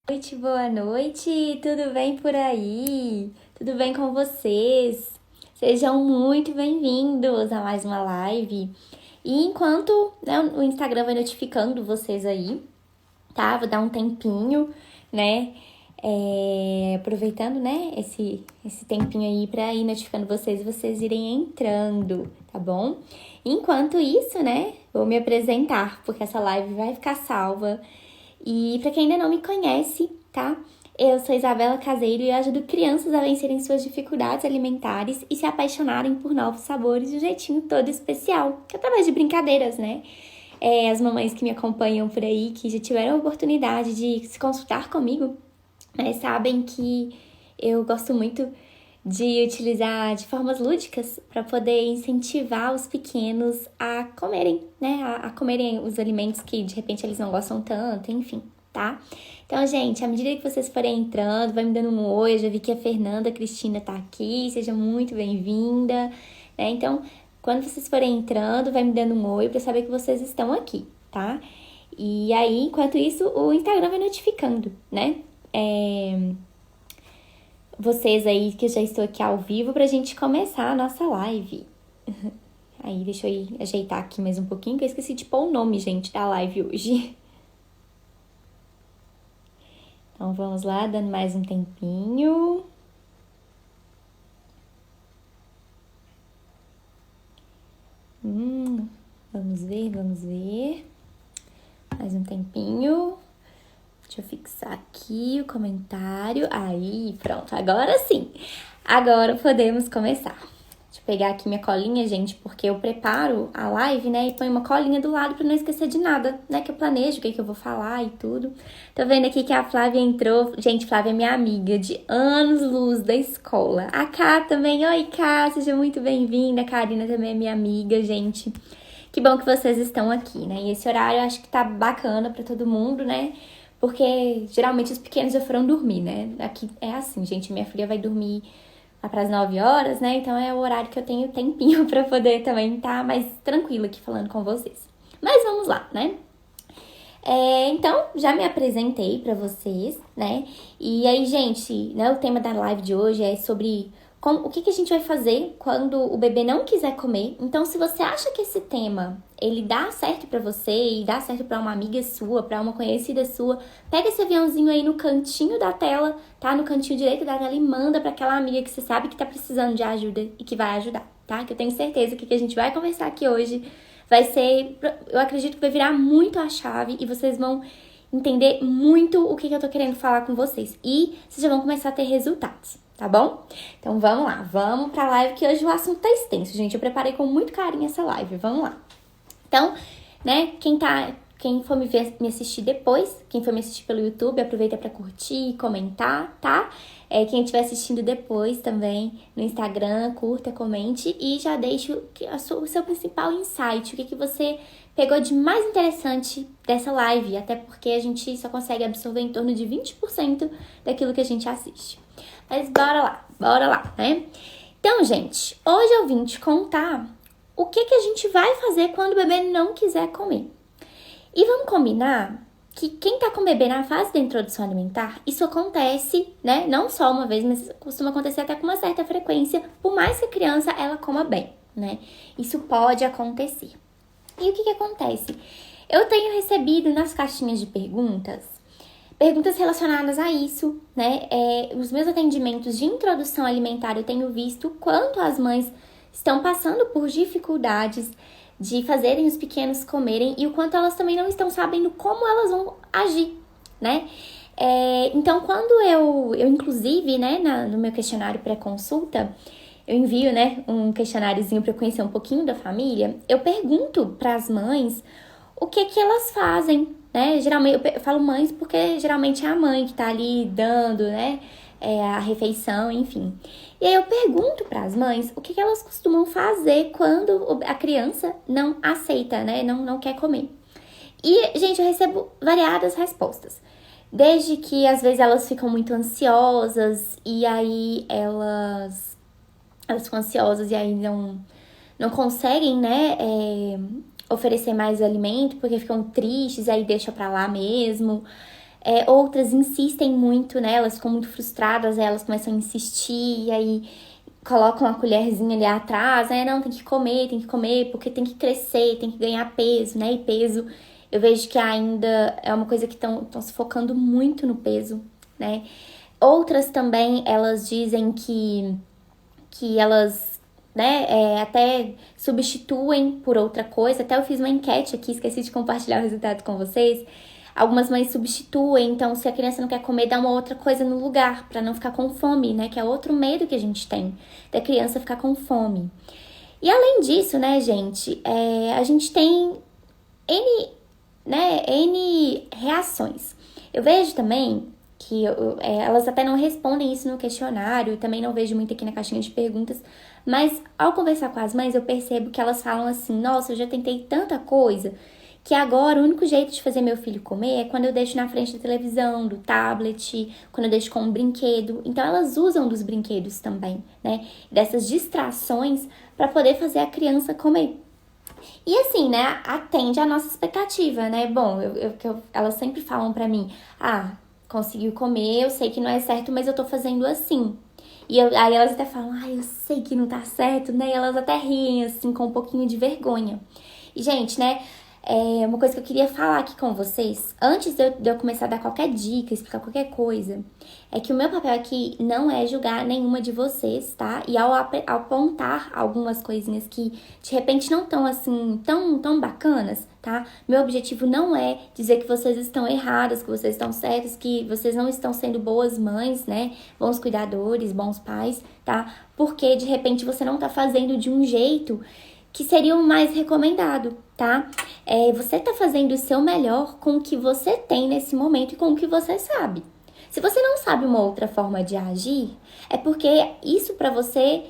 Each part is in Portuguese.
Boa noite, tudo bem por aí? Tudo bem com vocês? Sejam muito bem-vindos a mais uma live. E enquanto o Instagram vai notificando vocês aí, tá? Vou dar um tempinho, né? Aproveitando, né, esse tempinho aí pra ir notificando vocês e vocês irem entrando, tá bom? Enquanto isso, né, vou me apresentar, porque essa live vai ficar salva. E para quem ainda não me conhece, tá? Eu sou Isabela Caseiro e eu ajudo crianças a vencerem suas dificuldades alimentares e se apaixonarem por novos sabores de um jeitinho todo especial, que é através de brincadeiras, né? As mamães que me acompanham por aí, que já tiveram a oportunidade de se consultar comigo, né, sabem que eu gosto muito de utilizar de formas lúdicas para poder incentivar os pequenos a comerem, né? A comerem os alimentos que de repente eles não gostam tanto, enfim, tá? Então, gente, à medida que vocês forem entrando, vai me dando um oi. Eu já vi que a Fernanda Cristina tá aqui, seja muito bem-vinda, né? Então, quando vocês forem entrando, vai me dando um oi para saber que vocês estão aqui, tá? E aí, enquanto isso, o Instagram vai notificando, né? Vocês aí que eu já estou aqui ao vivo pra gente começar a nossa live. Aí, deixa eu ir ajeitar aqui mais um pouquinho, que eu esqueci de pôr o nome, gente, da live hoje. Então, vamos lá, dando mais um tempinho. Vamos ver. Mais um tempinho. Deixa eu fixar aqui o comentário. Aí, pronto, agora sim. Agora podemos começar. Deixa eu pegar aqui minha colinha, gente, porque eu preparo a live, né? E ponho uma colinha do lado pra não esquecer de nada, né? Que eu planejo o que eu vou falar e tudo. Tô vendo aqui que a Flávia entrou. Gente, Flávia é minha amiga de anos-luz da escola. A Ká também. Oi, Ká, seja muito bem-vinda. A Karina também é minha amiga, gente. Que bom que vocês estão aqui, né? E esse horário eu acho que tá bacana pra todo mundo, né? Porque geralmente os pequenos já foram dormir, né? Aqui é assim, gente, minha filha vai dormir lá para as 9 horas, né? Então é o horário que eu tenho tempinho para poder também estar mais tranquila aqui falando com vocês. Mas vamos lá, né? Então, já me apresentei para vocês, né? E aí, gente, né, o tema da live de hoje é sobre o que a gente vai fazer quando o bebê não quiser comer. Então, se você acha que esse tema ele dá certo para você e dá certo para uma amiga sua, para uma conhecida sua, pega esse aviãozinho aí no cantinho da tela, tá? No cantinho direito da tela e manda para aquela amiga que você sabe que tá precisando de ajuda e que vai ajudar, tá? Que eu tenho certeza que o que a gente vai conversar aqui hoje vai ser, eu acredito que vai virar muito a chave e vocês vão entender muito o que eu tô querendo falar com vocês. E vocês já vão começar a ter resultados, tá bom? Então vamos lá, vamos pra live que hoje o assunto tá extenso, gente. Eu preparei com muito carinho essa live, vamos lá. Então, né, quem for me assistir depois, quem for me assistir pelo YouTube, aproveita para curtir e comentar, tá? Quem estiver assistindo depois também no Instagram, curta, comente e já deixe o seu principal insight, o que você pegou de mais interessante dessa live, até porque a gente só consegue absorver em torno de 20% daquilo que a gente assiste. Mas bora lá, né? Então, gente, hoje eu vim te contar o que a gente vai fazer quando o bebê não quiser comer. E vamos combinar que quem tá com o bebê na fase da introdução alimentar, isso acontece, né? Não só uma vez, mas costuma acontecer até com uma certa frequência, por mais que a criança, ela coma bem, né? Isso pode acontecer. E o que acontece? Eu tenho recebido nas caixinhas de perguntas relacionadas a isso, né? Os meus atendimentos de introdução alimentar, eu tenho visto quanto as mães estão passando por dificuldades de fazerem os pequenos comerem e o quanto elas também não estão sabendo como elas vão agir, né? Então, quando eu inclusive, né, no meu questionário pré-consulta, eu envio, né, um questionáriozinho para conhecer um pouquinho da família, eu pergunto para as mães o que elas fazem, né? Geralmente, eu falo mães porque geralmente é a mãe que tá ali dando, né, a refeição, enfim. E aí eu pergunto para as mães o que elas costumam fazer quando a criança não aceita, né, não quer comer. E, gente, eu recebo variadas respostas. Desde que, às vezes, elas ficam muito ansiosas e aí elas ficam ansiosas e aí não conseguem, né, oferecer mais alimento porque ficam tristes e aí deixa pra lá mesmo. Outras insistem muito, né? Elas ficam muito frustradas, elas começam a insistir, e aí colocam a colherzinha ali atrás, né? Não, tem que comer, porque tem que crescer, tem que ganhar peso, né? E peso, eu vejo que ainda é uma coisa que estão se focando muito no peso, né? Outras também, elas dizem que elas, né, até substituem por outra coisa. Até eu fiz uma enquete aqui, esqueci de compartilhar o resultado com vocês. Algumas mães substituem, então se a criança não quer comer, dá uma outra coisa no lugar, para não ficar com fome, né? Que é outro medo que a gente tem, da criança ficar com fome. E além disso, né, gente, a gente tem N reações. Eu vejo também que elas até não respondem isso no questionário, e também não vejo muito aqui na caixinha de perguntas, mas ao conversar com as mães, eu percebo que elas falam assim: nossa, eu já tentei tanta coisa, que agora o único jeito de fazer meu filho comer é quando eu deixo na frente da televisão, do tablet, quando eu deixo com um brinquedo. Então elas usam dos brinquedos também, né? Dessas distrações para poder fazer a criança comer. E assim, né, atende à nossa expectativa, né? Bom, elas sempre falam pra mim: conseguiu comer, eu sei que não é certo, mas eu tô fazendo assim. Aí elas até falam: eu sei que não tá certo, né? E elas até riem, assim, com um pouquinho de vergonha. E, gente, né, uma coisa que eu queria falar aqui com vocês, antes de eu começar a dar qualquer dica, explicar qualquer coisa, é que o meu papel aqui não é julgar nenhuma de vocês, tá? E ao apontar algumas coisinhas que de repente não estão assim, tão bacanas, tá? Meu objetivo não é dizer que vocês estão erradas, que vocês estão certas, que vocês não estão sendo boas mães, né? Bons cuidadores, bons pais, tá? Porque de repente você não tá fazendo de um jeito que seria o mais recomendado, tá? Você tá fazendo o seu melhor com o que você tem nesse momento e com o que você sabe. Se você não sabe uma outra forma de agir, é porque isso pra você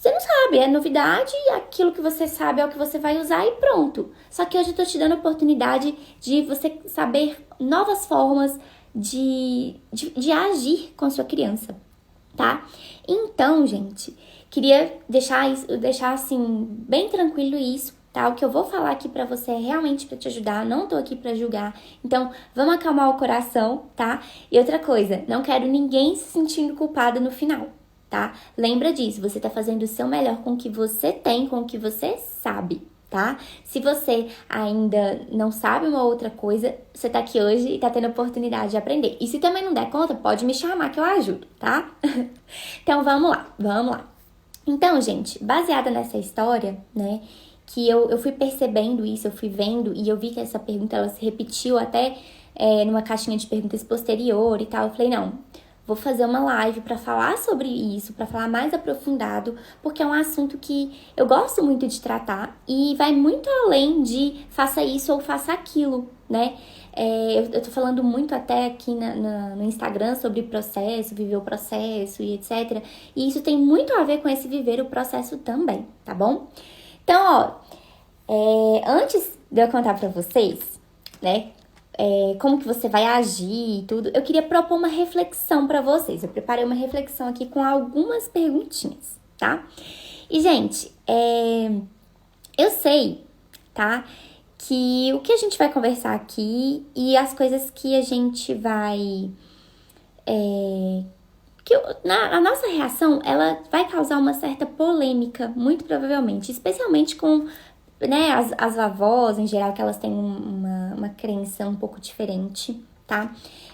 não sabe, é novidade, e aquilo que você sabe é o que você vai usar e pronto. Só que hoje eu tô te dando a oportunidade de você saber novas formas de agir com a sua criança, tá? Então, gente, queria deixar assim, bem tranquilo isso, tá? O que eu vou falar aqui pra você é realmente pra te ajudar, não tô aqui pra julgar. Então, vamos acalmar o coração, tá? E outra coisa, não quero ninguém se sentindo culpada no final, tá? Lembra disso, você tá fazendo o seu melhor com o que você tem, com o que você sabe, tá? Se você ainda não sabe uma outra coisa, você tá aqui hoje e tá tendo a oportunidade de aprender. E se também não der conta, pode me chamar que eu ajudo, tá? Então, vamos lá. Então, gente, baseada nessa história, né, que eu fui percebendo isso, eu fui vendo e eu vi que essa pergunta, ela se repetiu até numa caixinha de perguntas posterior e tal. Eu falei, não, vou fazer uma live para falar sobre isso, para falar mais aprofundado, porque é um assunto que eu gosto muito de tratar e vai muito além de faça isso ou faça aquilo, né? Eu tô falando muito até aqui no Instagram sobre processo, viver o processo e etc. E isso tem muito a ver com esse viver o processo também, tá bom? Então, antes de eu contar pra vocês, né, como que você vai agir e tudo, eu queria propor uma reflexão pra vocês. Eu preparei uma reflexão aqui com algumas perguntinhas, tá? E, gente, eu sei, tá, que o que a gente vai conversar aqui e as coisas que a gente vai... a nossa reação, ela vai causar uma certa polêmica, muito provavelmente, especialmente com, né, as avós, em geral, que elas têm uma crença um pouco diferente, tá?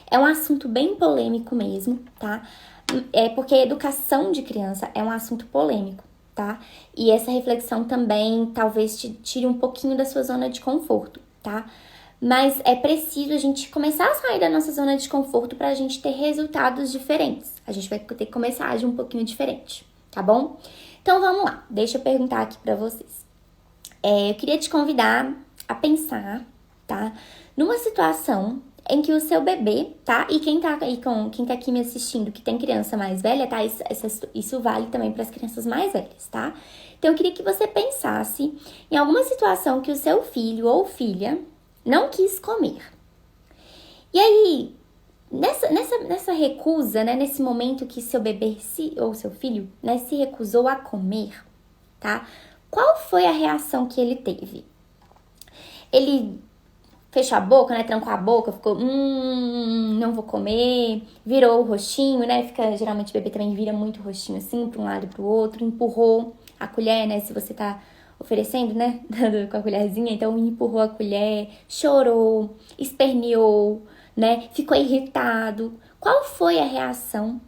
É um assunto bem polêmico mesmo, tá? Porque educação de criança é um assunto polêmico, tá? E essa reflexão também talvez te tire um pouquinho da sua zona de conforto, tá? Mas é preciso a gente começar a sair da nossa zona de conforto pra gente ter resultados diferentes. A gente vai ter que começar a agir um pouquinho diferente, tá bom? Então vamos lá, deixa eu perguntar aqui pra vocês. Eu queria te convidar a pensar, tá? Numa situação em que o seu bebê, tá? E quem tá aqui me assistindo, que tem criança mais velha, tá? Isso vale também para as crianças mais velhas, tá? Então, eu queria que você pensasse em alguma situação que o seu filho ou filha não quis comer. E aí, nessa recusa, né? Nesse momento que seu bebê ou seu filho, né, se recusou a comer, tá? Qual foi a reação que ele teve? Ele fechou a boca, né? Trancou a boca, ficou, não vou comer. Virou o rostinho, né? Geralmente o bebê também vira muito o rostinho assim, pra um lado e pro outro. Empurrou a colher, né? Se você tá oferecendo, né? Dando com a colherzinha, então empurrou a colher, chorou, esperneou, né? Ficou irritado. Qual foi a reação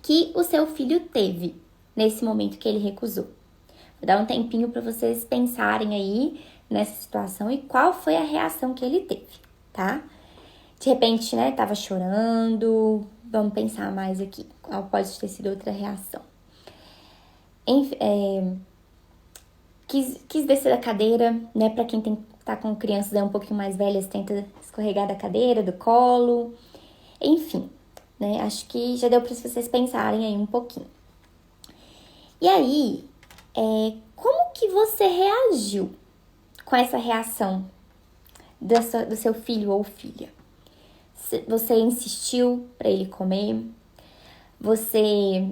que o seu filho teve nesse momento que ele recusou? Vou dar um tempinho para vocês pensarem aí nessa situação e qual foi a reação que ele teve, tá? De repente, né, tava chorando. Vamos pensar mais aqui. Qual pode ter sido outra reação? Quis descer da cadeira, né? Pra quem tá com crianças um pouquinho mais velhas, tenta escorregar da cadeira, do colo. Enfim, né? Acho que já deu pra vocês pensarem aí um pouquinho. E aí, como que você reagiu com essa reação do seu filho ou filha? Você insistiu para ele comer? Você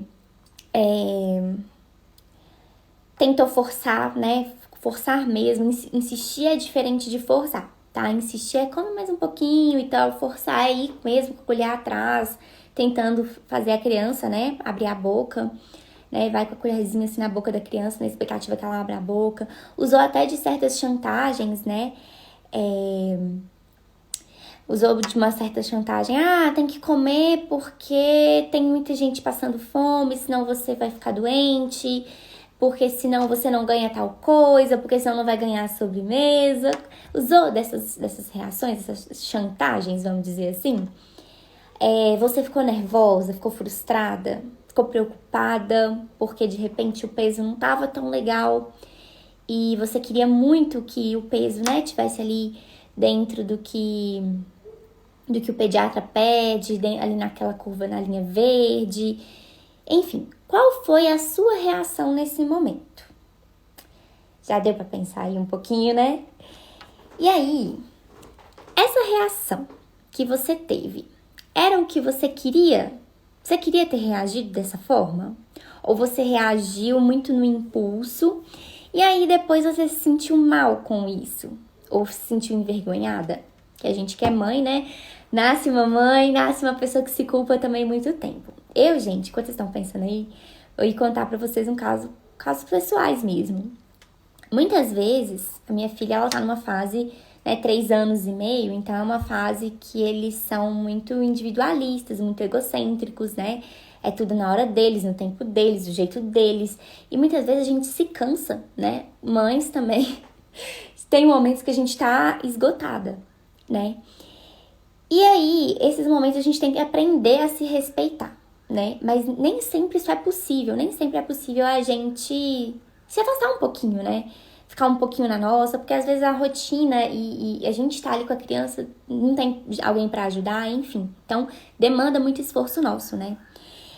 tentou forçar, né? Forçar mesmo. Insistir é diferente de forçar, tá? Insistir é come mais um pouquinho e tal. Forçar é ir mesmo com a colher atrás, tentando fazer a criança, né? Abrir a boca, né? Vai com a colherzinha assim na boca da criança, na expectativa que ela abra a boca. Usou até de certas chantagens, né? Usou de uma certa chantagem. Tem que comer porque tem muita gente passando fome, senão você vai ficar doente, porque senão você não ganha tal coisa, porque senão não vai ganhar a sobremesa. Usou dessas reações, dessas chantagens, vamos dizer assim. Você ficou nervosa, ficou frustrada, ficou preocupada, porque de repente o peso não estava tão legal e você queria muito que o peso, né, tivesse ali dentro do que o pediatra pede, ali naquela curva na linha verde. Enfim, qual foi a sua reação nesse momento? Já deu para pensar aí um pouquinho, né? E aí, essa reação que você teve, era o que você queria? Você queria ter reagido dessa forma? Ou você reagiu muito no impulso e aí depois você se sentiu mal com isso? Ou se sentiu envergonhada? Que a gente que é mãe, né? Nasce uma mãe, nasce uma pessoa que se culpa também muito tempo. Eu, gente, enquanto vocês estão pensando aí, eu ia contar pra vocês casos pessoais mesmo. Muitas vezes, a minha filha, ela tá numa fase, né, 3 anos e meio, então é uma fase que eles são muito individualistas, muito egocêntricos, né? É tudo na hora deles, no tempo deles, do jeito deles. E muitas vezes a gente se cansa, né? Mães também. Tem momentos que a gente tá esgotada, né? E aí, esses momentos a gente tem que aprender a se respeitar, né? Mas nem sempre isso é possível, nem sempre é possível a gente se afastar um pouquinho, né? Ficar um pouquinho na nossa, porque às vezes a rotina e a gente tá ali com a criança, não tem alguém pra ajudar, enfim. Então, demanda muito esforço nosso, né?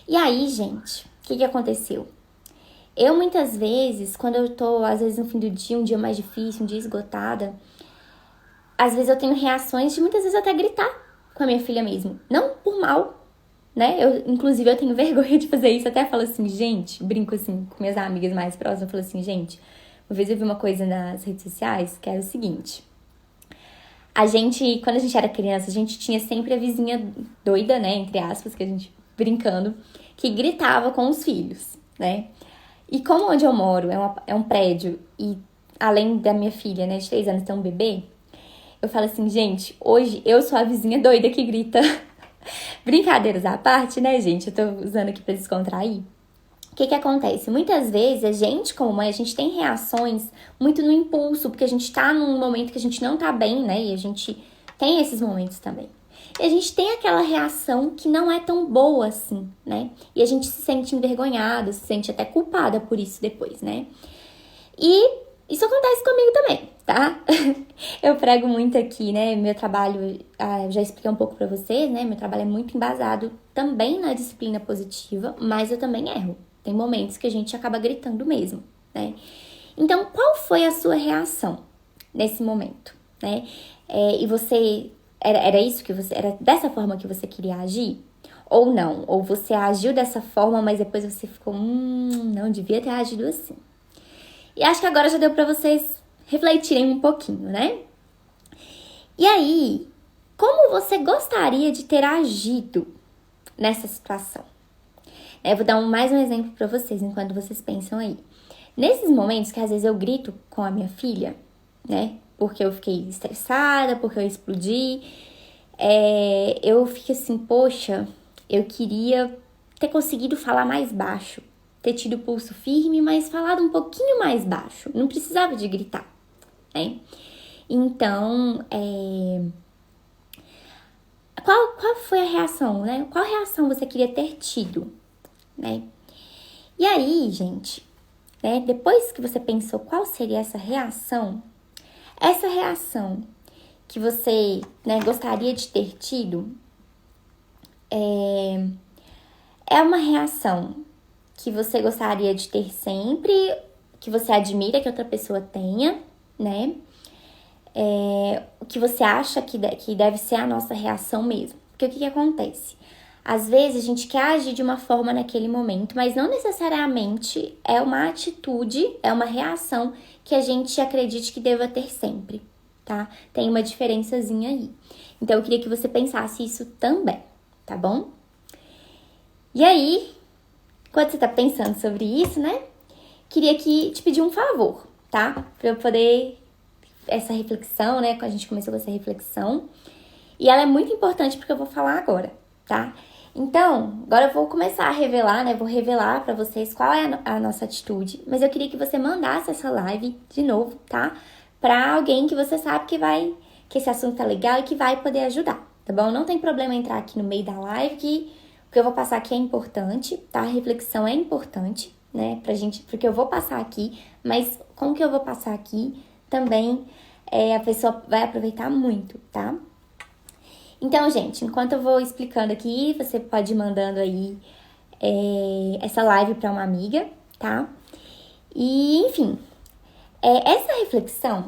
E aí, gente, o que aconteceu? Eu, muitas vezes, quando eu tô, às vezes, no fim do dia, um dia mais difícil, um dia esgotada, às vezes eu tenho reações de muitas vezes até gritar com a minha filha mesmo. Não por mal, né? Inclusive, eu tenho vergonha de fazer isso. Até falo assim, gente, brinco assim com minhas amigas mais próximas. Eu falo assim, gente, uma vez eu vi uma coisa nas redes sociais que era o seguinte. Quando a gente era criança, a gente tinha sempre a vizinha doida, né? Entre aspas, que a gente brincando, que gritava com os filhos, né? E como onde eu moro é um prédio e além da minha filha, né, de 3 anos, ter um bebê, eu falo assim, gente, hoje eu sou a vizinha doida que grita. Brincadeiras à parte, né, gente? Eu tô usando aqui pra descontrair. O que acontece? Muitas vezes a gente, como mãe, a gente tem reações muito no impulso, porque a gente tá num momento que a gente não tá bem, né? E a gente tem esses momentos também. E a gente tem aquela reação que não é tão boa assim, né? E a gente se sente envergonhada, se sente até culpada por isso depois, né? E isso acontece comigo também, tá? Eu prego muito aqui, né? Meu trabalho, eu já expliquei um pouco pra vocês, né? Meu trabalho é muito embasado também na disciplina positiva, mas eu também erro. Tem momentos que a gente acaba gritando mesmo, né? Então, qual foi a sua reação nesse momento, né? E você, era isso que você, era dessa forma que você queria agir? Ou não? Ou você agiu dessa forma, mas depois você ficou, não devia ter agido assim. E acho que agora já deu pra vocês refletirem um pouquinho, né? E aí, como você gostaria de ter agido nessa situação? Eu vou dar mais um exemplo para vocês, enquanto vocês pensam aí. Nesses momentos que às vezes eu grito com a minha filha, né? Porque eu fiquei estressada, porque eu explodi, eu fico assim, poxa, eu queria ter conseguido falar mais baixo, ter tido o pulso firme, mas falado um pouquinho mais baixo. Não precisava de gritar, né? Então, qual foi a reação, né? Qual reação você queria ter tido, né? E aí, gente, né? Depois que você pensou qual seria essa reação que você, né, gostaria de ter tido, é uma reação que você gostaria de ter sempre, que você admira que outra pessoa tenha, né? O que você acha que deve ser a nossa reação mesmo. Porque o que acontece? Às vezes a gente quer agir de uma forma naquele momento, mas não necessariamente é uma atitude, é uma reação que a gente acredite que deva ter sempre, tá? Tem uma diferençazinha aí. Então eu queria que você pensasse isso também, tá bom? E aí, quando você tá pensando sobre isso, né? Queria te pedir um favor, tá? Pra eu poder essa reflexão, né? A gente começou com essa reflexão. E ela é muito importante porque eu vou falar agora, tá? Então, agora eu vou começar a revelar, né? Vou revelar pra vocês qual é a nossa atitude. Mas eu queria que você mandasse essa live de novo, tá? Pra alguém que você sabe que esse assunto tá legal e que vai poder ajudar, tá bom? Não tem problema entrar aqui no meio da live, que o que eu vou passar aqui é importante, tá? A reflexão é importante, né? Porque eu vou passar aqui, mas com o que eu vou passar aqui também a pessoa vai aproveitar muito, tá? Então, gente, enquanto eu vou explicando aqui, você pode ir mandando aí essa live para uma amiga, tá? E, enfim, essa reflexão,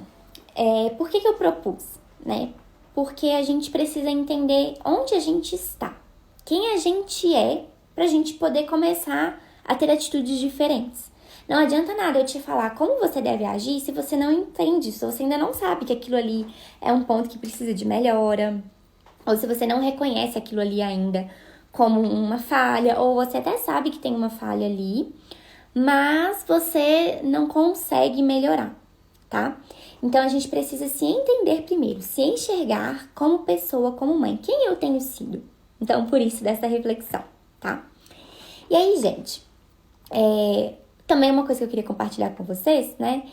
por que eu propus, né? Porque a gente precisa entender onde a gente está, quem a gente é, pra gente poder começar a ter atitudes diferentes. Não adianta nada eu te falar como você deve agir se você não entende, se você ainda não sabe que aquilo ali é um ponto que precisa de melhora, ou se você não reconhece aquilo ali ainda como uma falha, ou você até sabe que tem uma falha ali, mas você não consegue melhorar, tá? Então a gente precisa se entender primeiro, se enxergar como pessoa, como mãe, quem eu tenho sido. Então, por isso dessa reflexão, tá? E aí, gente, também uma coisa que eu queria compartilhar com vocês, né?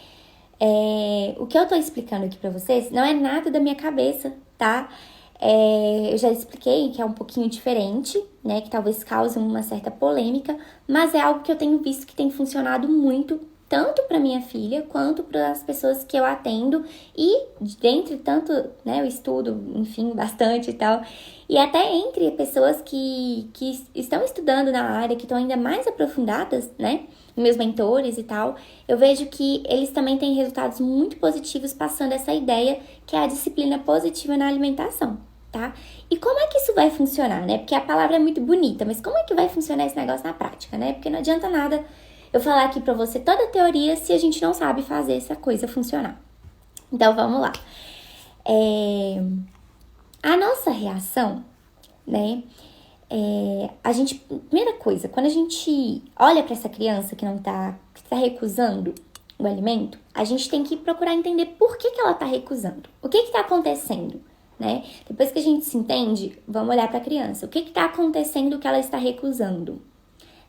O que eu tô explicando aqui pra vocês não é nada da minha cabeça, tá? Eu já expliquei que é um pouquinho diferente, né? Que talvez cause uma certa polêmica, mas é algo que eu tenho visto que tem funcionado muito, tanto para minha filha quanto para as pessoas que eu atendo e dentre tanto, né? Eu estudo, enfim, bastante e tal. E até entre pessoas que estão estudando na área, que estão ainda mais aprofundadas, né? Meus mentores e tal, eu vejo que eles também têm resultados muito positivos passando essa ideia que é a disciplina positiva na alimentação, tá? E como é que isso vai funcionar, né? Porque a palavra é muito bonita, mas como é que vai funcionar esse negócio na prática, né? Porque não adianta nada eu falar aqui pra você toda a teoria se a gente não sabe fazer essa coisa funcionar. Então, vamos lá. A nossa reação, né? Primeira coisa, quando a gente olha para essa criança que tá recusando o alimento, a gente tem que procurar entender por que ela tá recusando. O que tá acontecendo, né? Depois que a gente se entende, vamos olhar para a criança. O que tá acontecendo que ela está recusando,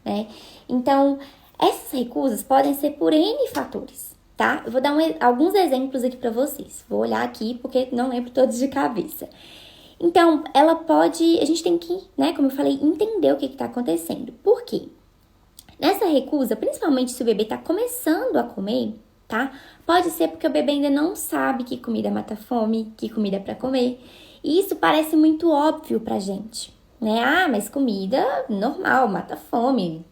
né? Então, essas recusas podem ser por N fatores, tá? Eu vou dar alguns exemplos aqui para vocês. Vou olhar aqui porque não lembro todos de cabeça. Então, a gente tem que, né, como eu falei, entender o que está acontecendo. Por quê? Nessa recusa, principalmente se o bebê está começando a comer, tá? Pode ser porque o bebê ainda não sabe que comida mata fome, que comida é para comer. E isso parece muito óbvio pra gente, né? Ah, mas comida normal, mata fome.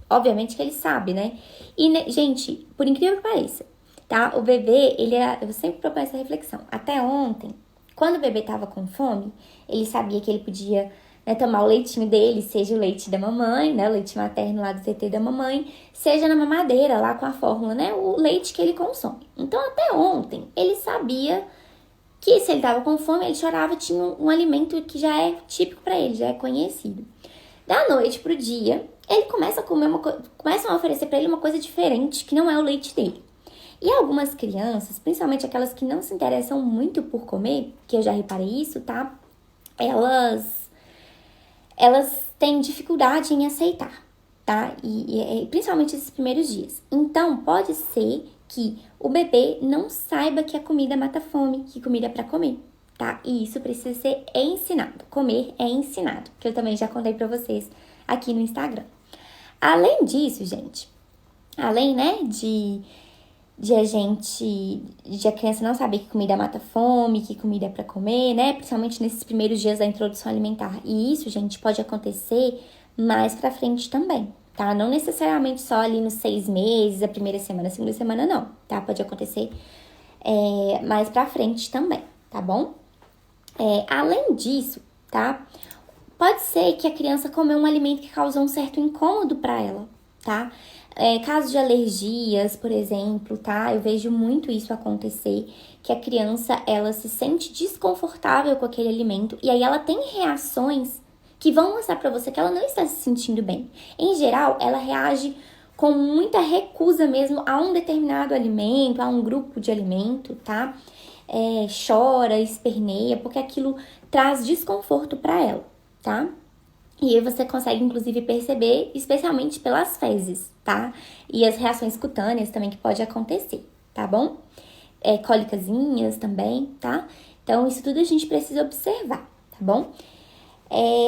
Obviamente que ele sabe, né? E, gente, por incrível que pareça, tá? O bebê, eu sempre proponho essa reflexão. Até ontem, quando o bebê tava com fome, ele sabia que ele podia, né, tomar o leitinho dele, seja o leite da mamãe, né, o leite materno lá do TT da mamãe, seja na mamadeira lá com a fórmula, né, o leite que ele consome. Então, até ontem, ele sabia que se ele tava com fome, ele chorava, tinha um alimento que já é típico para ele, já é conhecido. Da noite pro dia, ele começa a comer começam a oferecer para ele uma coisa diferente, que não é o leite dele. E algumas crianças, principalmente aquelas que não se interessam muito por comer, que eu já reparei isso, tá? Elas têm dificuldade em aceitar, tá? E principalmente esses primeiros dias. Então, pode ser que o bebê não saiba que a comida mata fome, que comida é pra comer, tá? E isso precisa ser ensinado. Comer é ensinado, que eu também já contei pra vocês aqui no Instagram. Além disso, gente, além, né, de a criança não saber que comida mata fome, que comida é pra comer, né? Principalmente nesses primeiros dias da introdução alimentar. E isso, gente, pode acontecer mais pra frente também, tá? Não necessariamente só ali nos 6 meses, a primeira semana, a segunda semana, não, tá? Pode acontecer mais pra frente também, tá bom? Além disso, tá? Pode ser que a criança comeu um alimento que causou um certo incômodo pra ela, tá? Casos de alergias, por exemplo, tá? Eu vejo muito isso acontecer, que a criança, ela se sente desconfortável com aquele alimento e aí ela tem reações que vão mostrar pra você que ela não está se sentindo bem. Em geral, ela reage com muita recusa mesmo a um determinado alimento, a um grupo de alimento, tá? Chora, esperneia, porque aquilo traz desconforto pra ela, tá? E aí você consegue, inclusive, perceber, especialmente pelas fezes, tá? E as reações cutâneas também que pode acontecer, tá bom? Cólicazinhas também, tá? Então, isso tudo a gente precisa observar, tá bom?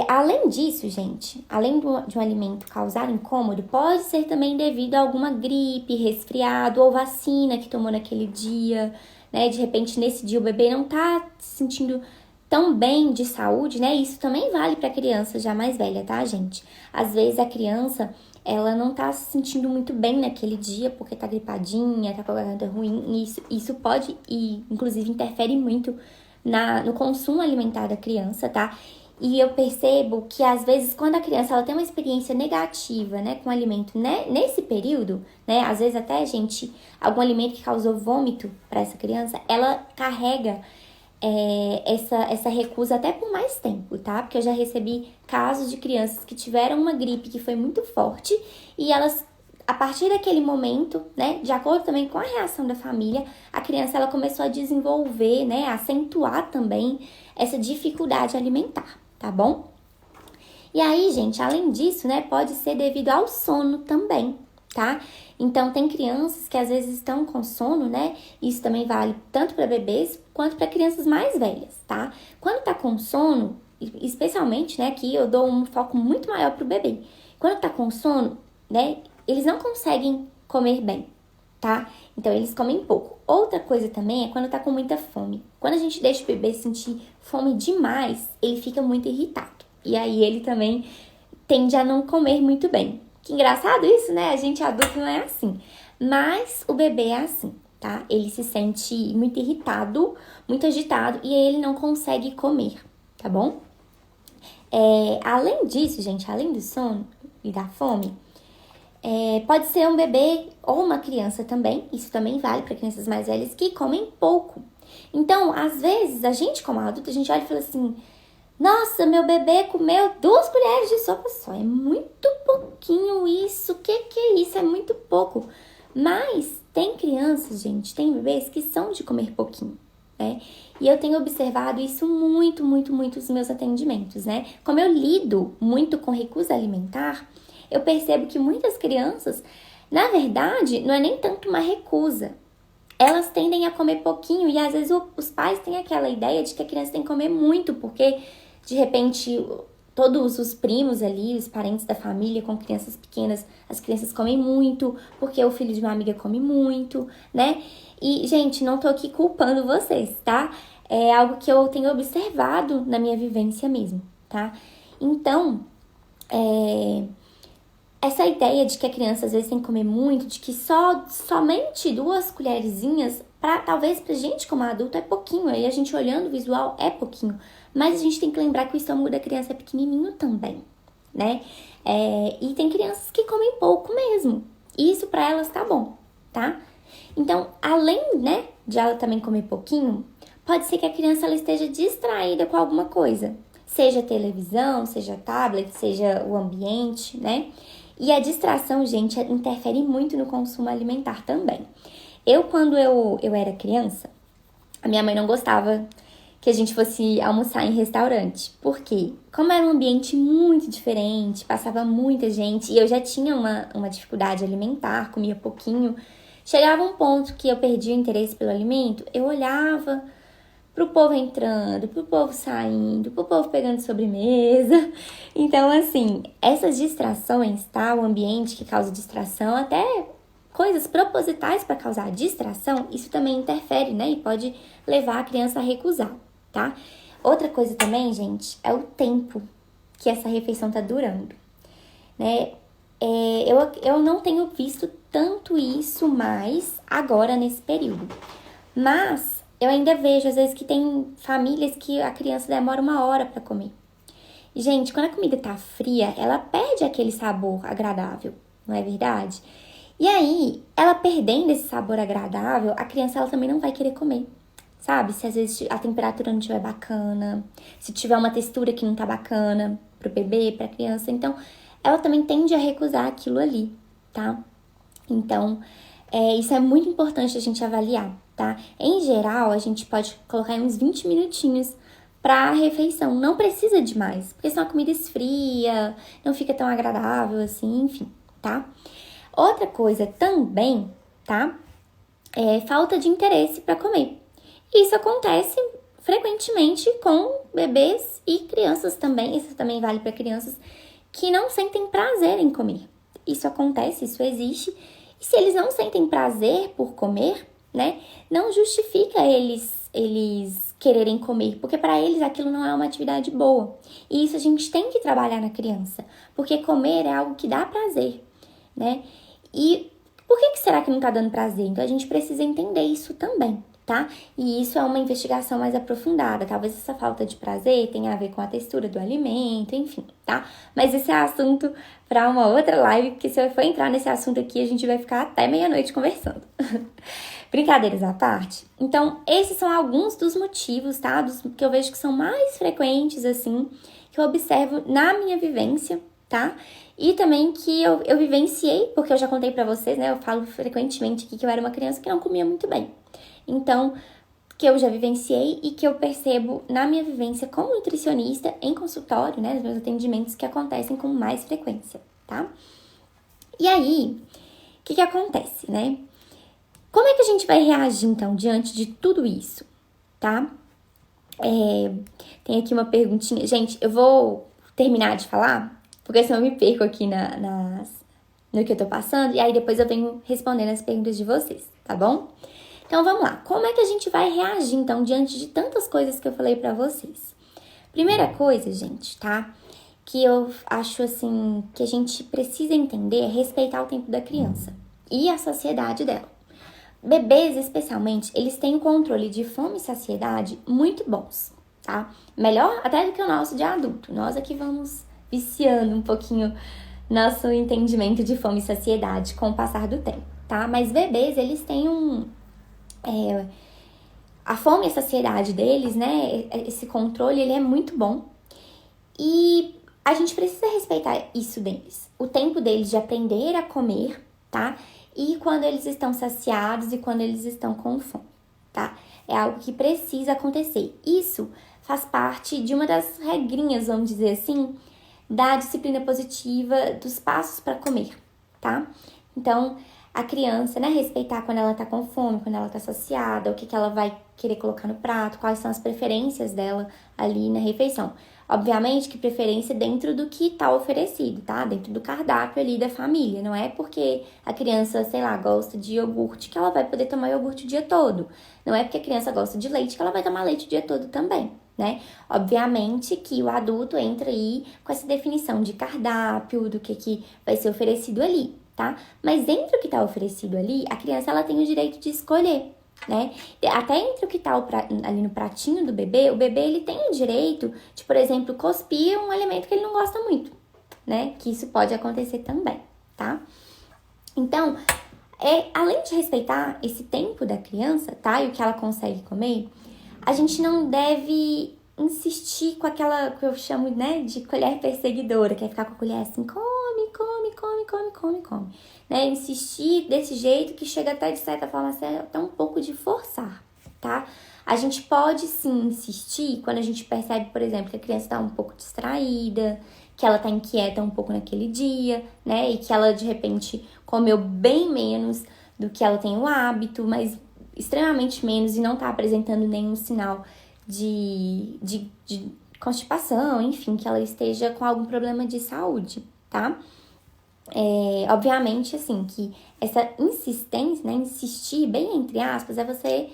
Além disso, gente, além de um alimento causar incômodo, pode ser também devido a alguma gripe, resfriado ou vacina que tomou naquele dia, né? De repente, nesse dia, o bebê não tá se sentindo tão bem de saúde, né? Isso também vale para criança já mais velha, tá, gente? Às vezes a criança, ela não tá se sentindo muito bem naquele dia porque tá gripadinha, tá com a garganta ruim, e isso pode e inclusive interfere muito no consumo alimentar da criança, tá? E eu percebo que às vezes quando a criança ela tem uma experiência negativa, né, com o alimento, né, nesse período, né, às vezes até algum alimento que causou vômito para essa criança, ela carrega essa recusa até por mais tempo, tá? Porque eu já recebi casos de crianças que tiveram uma gripe que foi muito forte e elas, a partir daquele momento, né, de acordo também com a reação da família, a criança ela começou a desenvolver, né, a acentuar também essa dificuldade alimentar, tá bom? E aí, gente, além disso, né, pode ser devido ao sono também, tá? Então, tem crianças que às vezes estão com sono, né? Isso também vale tanto para bebês quanto para crianças mais velhas, tá? Quando tá com sono, especialmente, né, aqui eu dou um foco muito maior pro bebê. Quando tá com sono, né, eles não conseguem comer bem, tá? Então, eles comem pouco. Outra coisa também é quando tá com muita fome. Quando a gente deixa o bebê sentir fome demais, ele fica muito irritado. E aí, ele também tende a não comer muito bem. Que engraçado isso, né? A gente adulto não é assim. Mas o bebê é assim, tá? Ele se sente muito irritado, muito agitado e aí ele não consegue comer, tá bom? Além disso, gente, além do sono e da fome, pode ser um bebê ou uma criança também, isso também vale para crianças mais velhas que comem pouco. Então, às vezes, a gente como adulto, a gente olha e fala assim: nossa, meu bebê comeu 2 colheres de sopa só. É muito pouquinho isso. Que é isso? É muito pouco. Mas tem crianças, gente, tem bebês que são de comer pouquinho, né? E eu tenho observado isso muito, muito, muito nos meus atendimentos, né? Como eu lido muito com recusa alimentar, eu percebo que muitas crianças, na verdade, não é nem tanto uma recusa. Elas tendem a comer pouquinho e às vezes os pais têm aquela ideia de que a criança tem que comer muito, porque de repente todos os primos ali, os parentes da família com crianças pequenas, as crianças comem muito, porque o filho de uma amiga come muito, né? E, gente, não tô aqui culpando vocês, tá? É algo que eu tenho observado na minha vivência mesmo, tá? Então, essa ideia de que a criança às vezes tem que comer muito, de que somente 2 colherzinhas, talvez pra gente como adulto é pouquinho, aí a gente olhando o visual é pouquinho, mas a gente tem que lembrar que o estômago da criança é pequenininho também, né? E tem crianças que comem pouco mesmo, e isso pra elas tá bom, tá? Então, além, né, de ela também comer pouquinho, pode ser que a criança ela esteja distraída com alguma coisa. Seja televisão, seja tablet, seja o ambiente, né? E a distração, gente, interfere muito no consumo alimentar também. Quando eu era criança, a minha mãe não gostava que a gente fosse almoçar em restaurante. Por quê? Como era um ambiente muito diferente, passava muita gente e eu já tinha uma dificuldade alimentar, comia pouquinho. Chegava um ponto que eu perdia o interesse pelo alimento, eu olhava pro povo entrando, pro povo saindo, pro povo pegando sobremesa. Então, assim, essas distrações, tá? O ambiente que causa distração, até coisas propositais para causar distração, isso também interfere, né? E pode levar a criança a recusar, tá? Outra coisa também, gente, é o tempo que essa refeição tá durando, né? Eu não tenho visto tanto isso mais agora nesse período, mas eu ainda vejo, às vezes, que tem famílias que a criança demora 1 hora para comer. E, gente, quando a comida tá fria, ela perde aquele sabor agradável, não é verdade? E aí, ela perdendo esse sabor agradável, a criança ela também não vai querer comer, sabe? Se às vezes a temperatura não estiver bacana, se tiver uma textura que não tá bacana pro bebê, pra criança, então ela também tende a recusar aquilo ali, tá? Então, isso é muito importante a gente avaliar, tá? Em geral, a gente pode colocar uns 20 minutinhos pra refeição. Não precisa de mais, porque senão a comida esfria, não fica tão agradável assim, enfim, tá? Outra coisa também, tá? É falta de interesse para comer. Isso acontece frequentemente com bebês e crianças também. Isso também vale para crianças que não sentem prazer em comer. Isso acontece, isso existe. E se eles não sentem prazer por comer, né, não justifica eles quererem comer, porque para eles aquilo não é uma atividade boa. E isso a gente tem que trabalhar na criança, porque comer é algo que dá prazer, né? E por que será que não tá dando prazer? Então a gente precisa entender isso também, tá? E isso é uma investigação mais aprofundada. Talvez essa falta de prazer tenha a ver com a textura do alimento, enfim, tá? Mas esse é assunto para uma outra live, porque se eu for entrar nesse assunto aqui, a gente vai ficar até meia-noite conversando. Brincadeiras à parte. Então, esses são alguns dos motivos, tá? Que eu vejo que são mais frequentes, assim, que eu observo na minha vivência, tá? E também que eu vivenciei, porque eu já contei pra vocês, né? Eu falo frequentemente aqui que eu era uma criança que não comia muito bem. Então, que eu já vivenciei e que eu percebo na minha vivência como nutricionista em consultório, né? Nos meus atendimentos que acontecem com mais frequência, tá? E aí, o que acontece, né? Como é que a gente vai reagir, então, diante de tudo isso, tá? Tem aqui uma perguntinha. Gente, eu vou terminar de falar, porque senão eu me perco aqui no que eu tô passando, e aí depois eu venho respondendo as perguntas de vocês, tá bom? Então, vamos lá. Como é que a gente vai reagir, então, diante de tantas coisas que eu falei pra vocês? Primeira coisa, gente, tá? Que eu acho, assim, que a gente precisa entender é respeitar o tempo da criança e a saciedade dela. Bebês, especialmente, eles têm um controle de fome e saciedade muito bons, tá? Melhor até do que o nosso de adulto. Nós aqui vamos viciando um pouquinho nosso entendimento de fome e saciedade com o passar do tempo, tá? Mas bebês, eles têm a fome e a saciedade deles, né? Esse controle, ele é muito bom. E a gente precisa respeitar isso deles. O tempo deles de aprender a comer, tá? E quando eles estão saciados e quando eles estão com fome, tá? É algo que precisa acontecer. Isso faz parte de uma das regrinhas, vamos dizer assim, da disciplina positiva dos passos para comer, tá? Então, a criança, né, respeitar quando ela tá com fome, quando ela tá saciada, o que ela vai querer colocar no prato, quais são as preferências dela ali na refeição. Obviamente que preferência dentro do que tá oferecido, tá? Dentro do cardápio ali da família. Não é porque a criança, sei lá, gosta de iogurte que ela vai poder tomar iogurte o dia todo. Não é porque a criança gosta de leite que ela vai tomar leite o dia todo também, né? Obviamente que o adulto entra aí com essa definição de cardápio, do que vai ser oferecido ali, tá? Mas dentro do que tá oferecido ali, a criança ela tem o direito de escolher, né? Até entre o que tá ali no pratinho do bebê, o bebê ele tem o direito de, por exemplo, cuspir um alimento que ele não gosta muito, né? Que isso pode acontecer também, tá? Então, além de respeitar esse tempo da criança, tá? E o que ela consegue comer, a gente não deve insistir com aquela que eu chamo, né, de colher perseguidora, que é ficar com a colher assim, come, come, come, come, come, come. Né? Insistir desse jeito que chega até, de certa forma, a ser até um pouco de forçar, tá? A gente pode sim insistir quando a gente percebe, por exemplo, que a criança está um pouco distraída, que ela tá inquieta um pouco naquele dia, né? E que ela, de repente, comeu bem menos do que ela tem o hábito, mas extremamente menos e não tá apresentando nenhum sinal de constipação, enfim, que ela esteja com algum problema de saúde, tá? Obviamente, assim, que essa insistência, né, insistir, bem entre aspas, é você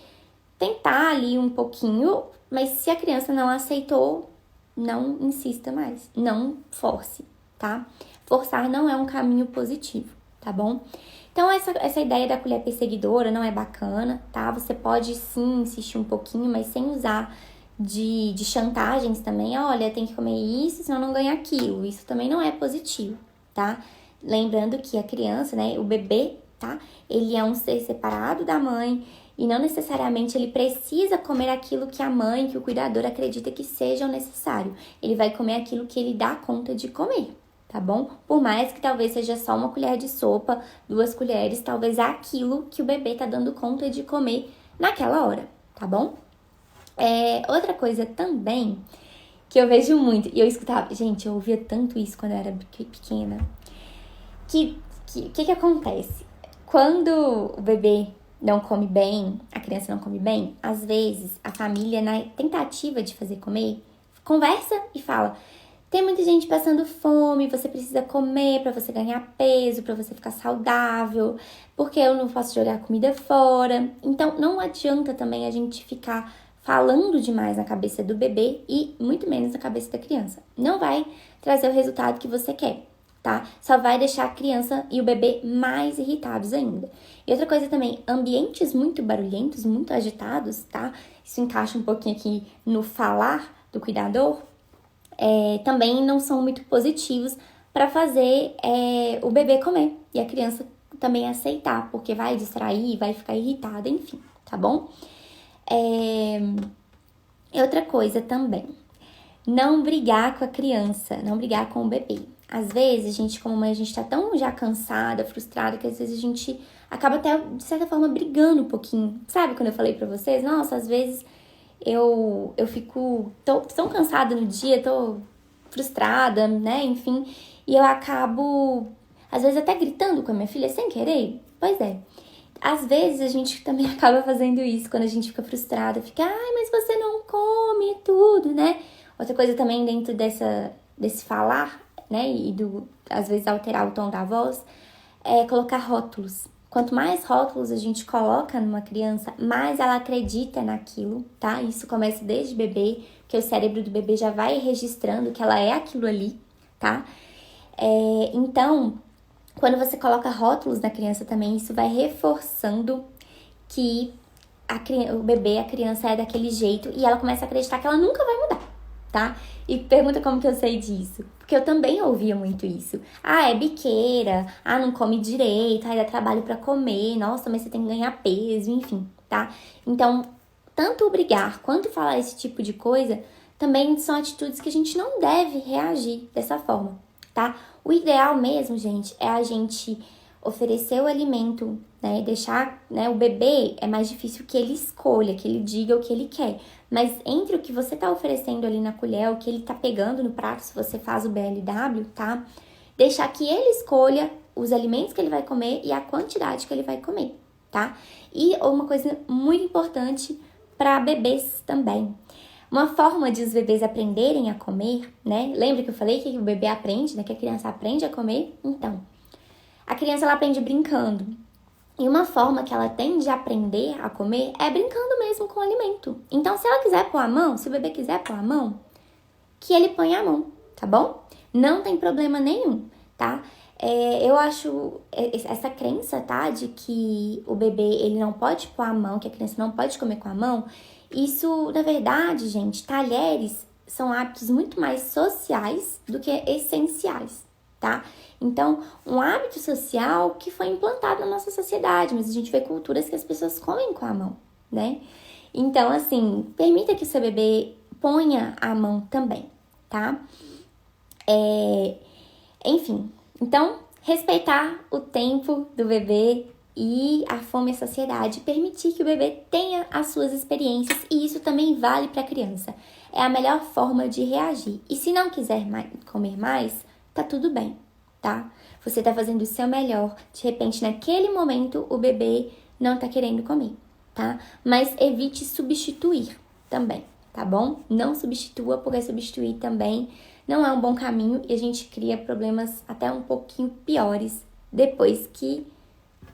tentar ali um pouquinho, mas se a criança não aceitou, não insista mais, não force, tá? Forçar não é um caminho positivo, tá bom? Então, essa ideia da colher perseguidora não é bacana, tá? Você pode sim insistir um pouquinho, mas sem usar de chantagens também. Olha, tem que comer isso, senão não ganha aquilo. Isso também não é positivo, tá? Lembrando que a criança, né, o bebê, tá? Ele é um ser separado da mãe e não necessariamente ele precisa comer aquilo que a mãe, que o cuidador acredita que seja o necessário. Ele vai comer aquilo que ele dá conta de comer, tá bom? Por mais que talvez seja só uma colher de sopa, 2 colheres, talvez é aquilo que o bebê tá dando conta de comer naquela hora, tá bom? Outra coisa também que eu vejo muito, e eu escutava, gente, eu ouvia tanto isso quando eu era pequena, que acontece? Quando o bebê não come bem, a criança não come bem, às vezes a família, na tentativa de fazer comer, conversa e fala: tem muita gente passando fome, você precisa comer pra você ganhar peso, pra você ficar saudável, porque eu não posso jogar comida fora. Então, não adianta também a gente ficar falando demais na cabeça do bebê e muito menos na cabeça da criança. Não vai trazer o resultado que você quer, tá? Só vai deixar a criança e o bebê mais irritados ainda. E outra coisa também, ambientes muito barulhentos, muito agitados, tá? Isso encaixa um pouquinho aqui no falar do cuidador, também não são muito positivos para fazer o bebê comer e a criança também aceitar, porque vai distrair, vai ficar irritada, enfim, tá bom? Outra coisa também, não brigar com a criança, não brigar com o bebê. Às vezes, a gente, como mãe, a gente tá tão já cansada, frustrada, que às vezes a gente acaba até, de certa forma, brigando um pouquinho. Sabe quando eu falei pra vocês? Nossa, às vezes eu fico tão cansada no dia, tô frustrada, né? Enfim, e eu acabo, às vezes, até gritando com a minha filha sem querer. Pois é. Às vezes a gente também acaba fazendo isso quando a gente fica frustrada, fica, ai, mas você não come tudo, né? Outra coisa também dentro desse falar, né, e às vezes alterar o tom da voz, é colocar rótulos. Quanto mais rótulos a gente coloca numa criança, mais ela acredita naquilo, tá? Isso começa desde bebê, que o cérebro do bebê já vai registrando que ela é aquilo ali, tá? Então, quando você coloca rótulos na criança também, isso vai reforçando que o bebê, a criança é daquele jeito e ela começa a acreditar que ela nunca vai mudar, tá? E pergunta como que eu sei disso. Porque eu também ouvia muito isso. Ah, é biqueira. Ah, não come direito. Ah, dá trabalho pra comer. Nossa, mas você tem que ganhar peso, enfim, tá? Então, tanto brigar quanto falar esse tipo de coisa também são atitudes que a gente não deve reagir dessa forma, tá? O ideal mesmo, gente, é a gente oferecer o alimento, né? Deixar, né? O bebê é mais difícil que ele escolha, que ele diga o que ele quer. Mas entre o que você tá oferecendo ali na colher, o que ele tá pegando no prato, se você faz o BLW, tá? Deixar que ele escolha os alimentos que ele vai comer e a quantidade que ele vai comer, tá? E uma coisa muito importante para bebês também. Uma forma de os bebês aprenderem a comer, né? Lembra que eu falei que o bebê aprende, né? Que a criança aprende a comer? Então, a criança ela aprende brincando. E uma forma que ela tem de aprender a comer é brincando mesmo com o alimento. Então, se ela quiser pôr a mão, se o bebê quiser pôr a mão, que ele ponha a mão, tá bom? Não tem problema nenhum, tá? Eu acho essa crença, tá? De que o bebê, ele não pode pôr a mão, que a criança não pode comer com a mão. Isso, na verdade, gente, talheres são hábitos muito mais sociais do que essenciais, tá? Então, um hábito social que foi implantado na nossa sociedade, mas a gente vê culturas que as pessoas comem com a mão, né? Então, assim, permita que o seu bebê ponha a mão também, tá? Enfim, então, respeitar o tempo do bebê e a fome e a saciedade, permitir que o bebê tenha as suas experiências, e isso também vale para a criança. É a melhor forma de reagir. E se não quiser comer mais, tá tudo bem, tá? Você tá fazendo o seu melhor. De repente, naquele momento, o bebê não tá querendo comer, tá? Mas evite substituir também, tá bom? Não substitua, porque substituir também não é um bom caminho e a gente cria problemas até um pouquinho piores depois que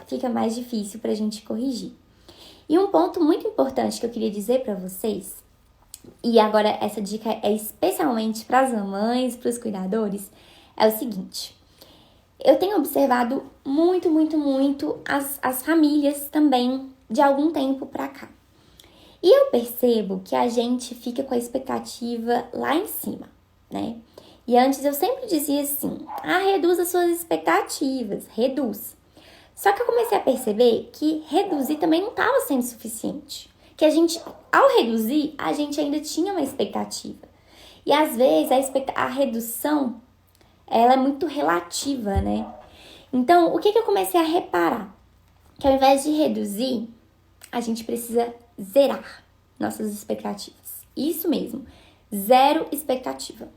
fica mais difícil pra gente corrigir. E um ponto muito importante que eu queria dizer pra vocês, e agora essa dica é especialmente para as mamães, para os cuidadores, é o seguinte: eu tenho observado muito as famílias também de algum tempo pra cá. E eu percebo que a gente fica com a expectativa lá em cima, né? E antes eu sempre dizia assim: reduz as suas expectativas, reduz. Só que eu comecei a perceber que reduzir também não estava sendo suficiente. Que a gente, ao reduzir, a gente ainda tinha uma expectativa. E às vezes a redução, ela é muito relativa, né? Então, o que eu comecei a reparar? Que ao invés de reduzir, a gente precisa zerar nossas expectativas. Isso mesmo, zero expectativa,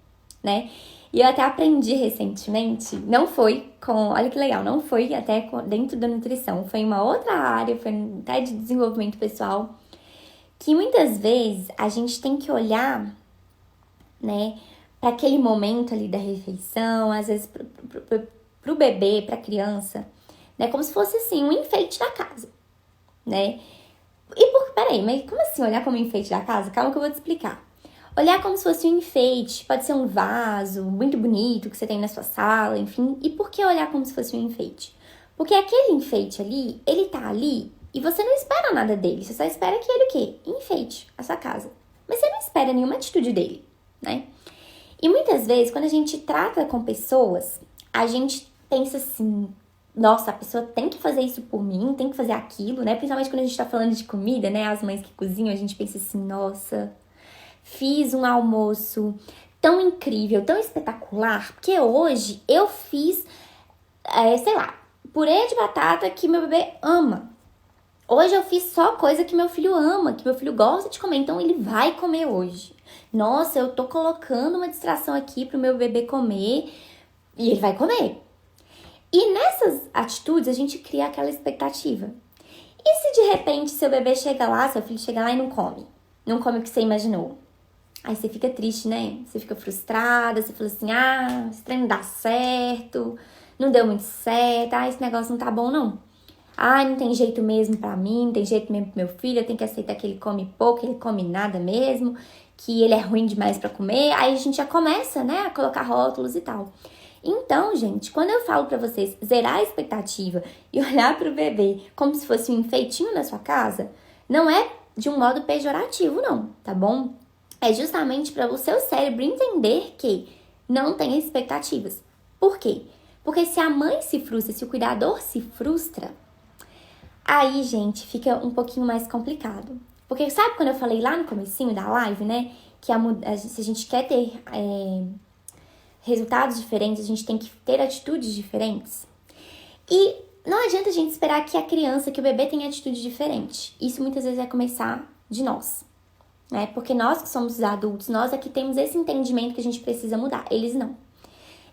né? E eu até aprendi recentemente, não foi olha que legal, não foi até dentro da nutrição, foi em uma outra área, foi até de desenvolvimento pessoal, que muitas vezes a gente tem que olhar, né, para aquele momento ali da refeição, às vezes pro bebê, pra criança, né, como se fosse assim, um enfeite da casa, né? Peraí, mas como assim olhar como enfeite da casa? Calma que eu vou te explicar. Olhar como se fosse um enfeite, pode ser um vaso muito bonito que você tem na sua sala, enfim. E por que olhar como se fosse um enfeite? Porque aquele enfeite ali, ele tá ali e você não espera nada dele. Você só espera que ele o quê? Enfeite a sua casa. Mas você não espera nenhuma atitude dele, né? E muitas vezes, quando a gente trata com pessoas, a gente pensa assim: nossa, a pessoa tem que fazer isso por mim, tem que fazer aquilo, né? Principalmente quando a gente tá falando de comida, né? As mães que cozinham, a gente pensa assim: nossa, fiz um almoço tão incrível, tão espetacular, porque hoje eu fiz, sei lá, purê de batata que meu bebê ama. Hoje eu fiz só coisa que meu filho ama, que meu filho gosta de comer, então ele vai comer hoje. Nossa, eu tô colocando uma distração aqui pro meu bebê comer e ele vai comer. E nessas atitudes a gente cria aquela expectativa. E se de repente seu bebê chega lá, seu filho chega lá e não come? Não come o que você imaginou? Aí você fica triste, né? Você fica frustrada, você fala assim: esse trem não dá certo, não deu muito certo, esse negócio não tá bom não. Não tem jeito mesmo pra mim, não tem jeito mesmo pro meu filho, eu tenho que aceitar que ele come pouco, ele come nada mesmo, que ele é ruim demais pra comer. Aí a gente já começa, né, a colocar rótulos e tal. Então, gente, quando eu falo pra vocês zerar a expectativa e olhar pro bebê como se fosse um enfeitinho na sua casa, não é de um modo pejorativo não, tá bom? É justamente para o seu cérebro entender que não tem expectativas. Por quê? Porque se a mãe se frustra, se o cuidador se frustra, aí, gente, fica um pouquinho mais complicado. Porque sabe quando eu falei lá no comecinho da live, né? Que se a gente quer ter resultados diferentes, a gente tem que ter atitudes diferentes. E não adianta a gente esperar que a criança, que o bebê tenha atitude diferente. Isso muitas vezes vai começar de nós. Né? Porque nós que somos os adultos, nós é que temos esse entendimento que a gente precisa mudar, eles não.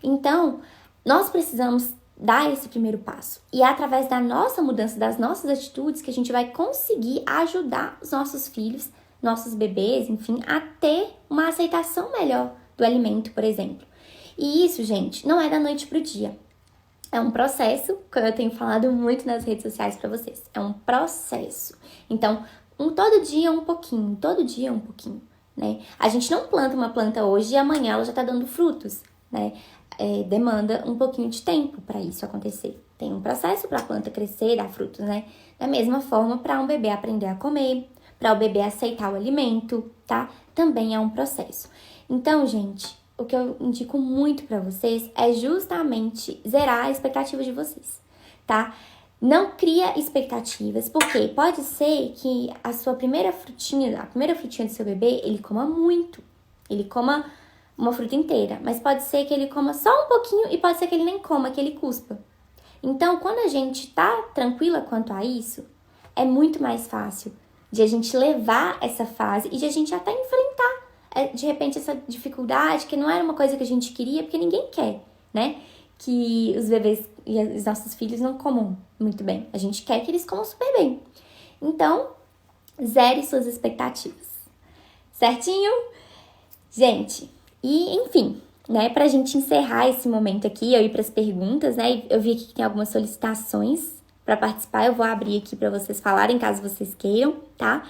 Então, nós precisamos dar esse primeiro passo. E é através da nossa mudança, das nossas atitudes, que a gente vai conseguir ajudar os nossos filhos, nossos bebês, enfim, a ter uma aceitação melhor do alimento, por exemplo. E isso, gente, não é da noite pro dia. É um processo, como eu tenho falado muito nas redes sociais para vocês. É um processo. Então, todo dia um pouquinho, todo dia um pouquinho, né? A gente não planta uma planta hoje e amanhã ela já tá dando frutos, né? Demanda um pouquinho de tempo para isso acontecer. Tem um processo para a planta crescer, dar frutos, né? Da mesma forma, para um bebê aprender a comer, para o bebê aceitar o alimento, tá? Também é um processo. Então, gente, o que eu indico muito para vocês é justamente zerar a expectativa de vocês, tá? Não cria expectativas, porque pode ser que a primeira frutinha do seu bebê, ele coma muito. Ele coma uma fruta inteira, mas pode ser que ele coma só um pouquinho e pode ser que ele nem coma, que ele cuspa. Então, quando a gente tá tranquila quanto a isso, é muito mais fácil de a gente levar essa fase e de a gente até enfrentar, de repente, essa dificuldade, que não era uma coisa que a gente queria, porque ninguém quer, né? Que os bebês e os nossos filhos não comam muito bem. A gente quer que eles comam super bem. Então, zere suas expectativas. Certinho? Gente, e enfim, né, pra gente encerrar esse momento aqui, eu ir pras perguntas, né, eu vi aqui que tem algumas solicitações pra participar, eu vou abrir aqui pra vocês falarem, caso vocês queiram, tá?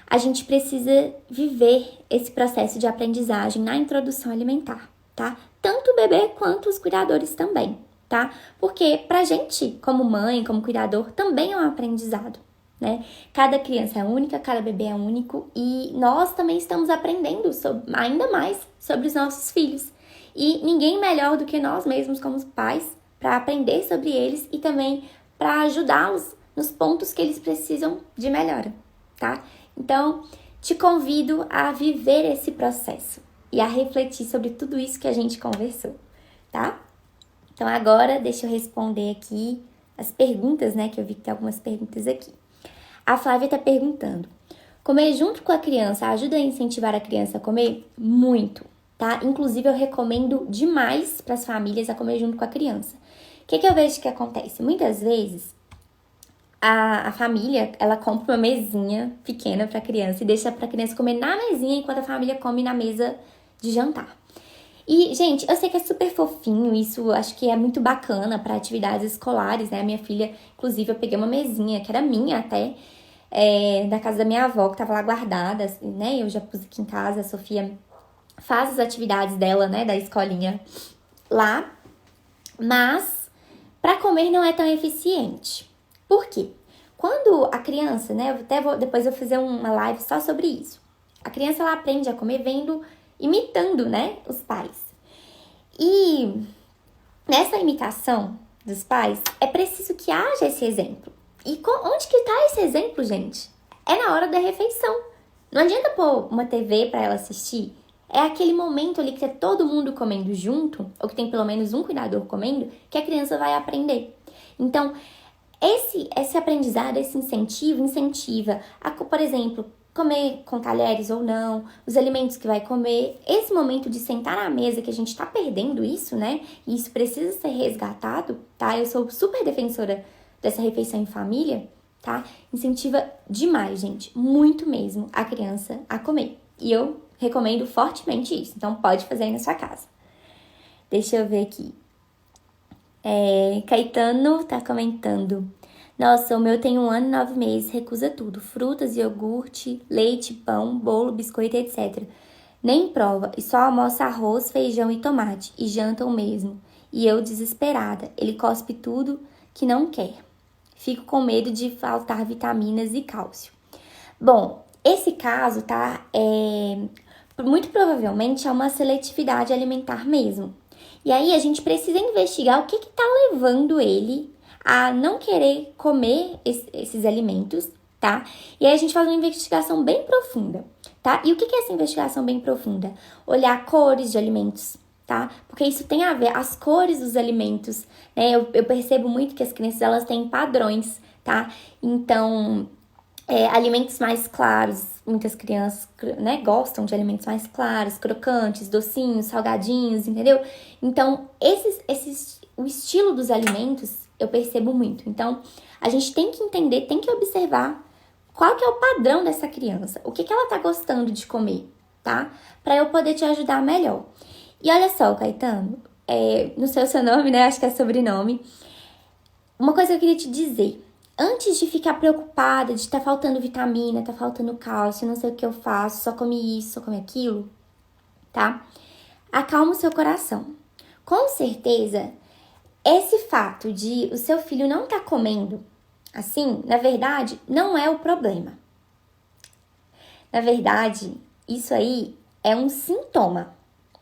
A gente precisa viver esse processo de aprendizagem na introdução alimentar, tá? Tanto o bebê quanto os cuidadores também, tá? Porque pra gente, como mãe, como cuidador, também é um aprendizado, né? Cada criança é única, cada bebê é único e nós também estamos aprendendo ainda mais sobre os nossos filhos. E ninguém melhor do que nós mesmos como pais para aprender sobre eles e também para ajudá-los nos pontos que eles precisam de melhora, tá? Então, te convido a viver esse processo e a refletir sobre tudo isso que a gente conversou, tá? Então, agora, deixa eu responder aqui as perguntas, né? Que eu vi que tem algumas perguntas aqui. A Flávia tá perguntando: comer junto com a criança ajuda a incentivar a criança a comer? Muito, tá? Inclusive, eu recomendo demais para as famílias a comer junto com a criança. O que eu vejo que acontece? Muitas vezes, a família, ela compra uma mesinha pequena para a criança e deixa para a criança comer na mesinha enquanto a família come na mesa de jantar. E, gente, eu sei que é super fofinho, isso acho que é muito bacana para atividades escolares, né? A minha filha, inclusive, eu peguei uma mesinha, que era minha até, da casa da minha avó, que tava lá guardada, assim, né? Eu já pus aqui em casa, a Sofia faz as atividades dela, né, da escolinha lá, mas para comer não é tão eficiente. Por quê? Quando a criança, né, depois eu vou fazer uma live só sobre isso. A criança, ela aprende a comer imitando, né, os pais. E nessa imitação dos pais, é preciso que haja esse exemplo. E onde que tá esse exemplo, gente? É na hora da refeição. Não adianta pôr uma TV para ela assistir. É aquele momento ali que tá todo mundo comendo junto, ou que tem pelo menos um cuidador comendo, que a criança vai aprender. Então, esse aprendizado, esse incentivo, incentiva a, por exemplo, comer com talheres ou não, os alimentos que vai comer. Esse momento de sentar à mesa, que a gente tá perdendo isso, né? E isso precisa ser resgatado, tá? Eu sou super defensora dessa refeição em família, tá? Incentiva demais, gente, muito mesmo, a criança a comer. E eu recomendo fortemente isso, então pode fazer aí na sua casa. Deixa eu ver aqui. Caetano tá comentando: nossa, o meu tem 1 ano e 9 meses, recusa tudo. Frutas, iogurte, leite, pão, bolo, biscoito, etc. Nem prova, e só almoça arroz, feijão e tomate, e janta o mesmo. E eu desesperada, ele cospe tudo que não quer. Fico com medo de faltar vitaminas e cálcio. Bom, esse caso, tá? Muito provavelmente é uma seletividade alimentar mesmo. E aí a gente precisa investigar o que tá levando ele a não querer comer esses alimentos, tá? E aí a gente faz uma investigação bem profunda, tá? E o que é essa investigação bem profunda? Olhar cores de alimentos, tá? Porque isso tem a ver, as cores dos alimentos, né? Eu percebo muito que as crianças, elas têm padrões, tá? Então, alimentos mais claros, muitas crianças, né, gostam de alimentos mais claros, crocantes, docinhos, salgadinhos, entendeu? Então, o estilo dos alimentos eu percebo muito. Então, a gente tem que entender, tem que observar qual que é o padrão dessa criança, o que ela tá gostando de comer, tá? Pra eu poder te ajudar melhor. E olha só, Caetano, não sei o seu nome, né? Acho que é sobrenome. Uma coisa que eu queria te dizer: antes de ficar preocupada de tá faltando vitamina, tá faltando cálcio, não sei o que eu faço, só comi isso, só comi aquilo, tá? Acalma o seu coração. Com certeza, esse fato de o seu filho não tá comendo assim, na verdade, não é o problema. Na verdade, isso aí é um sintoma,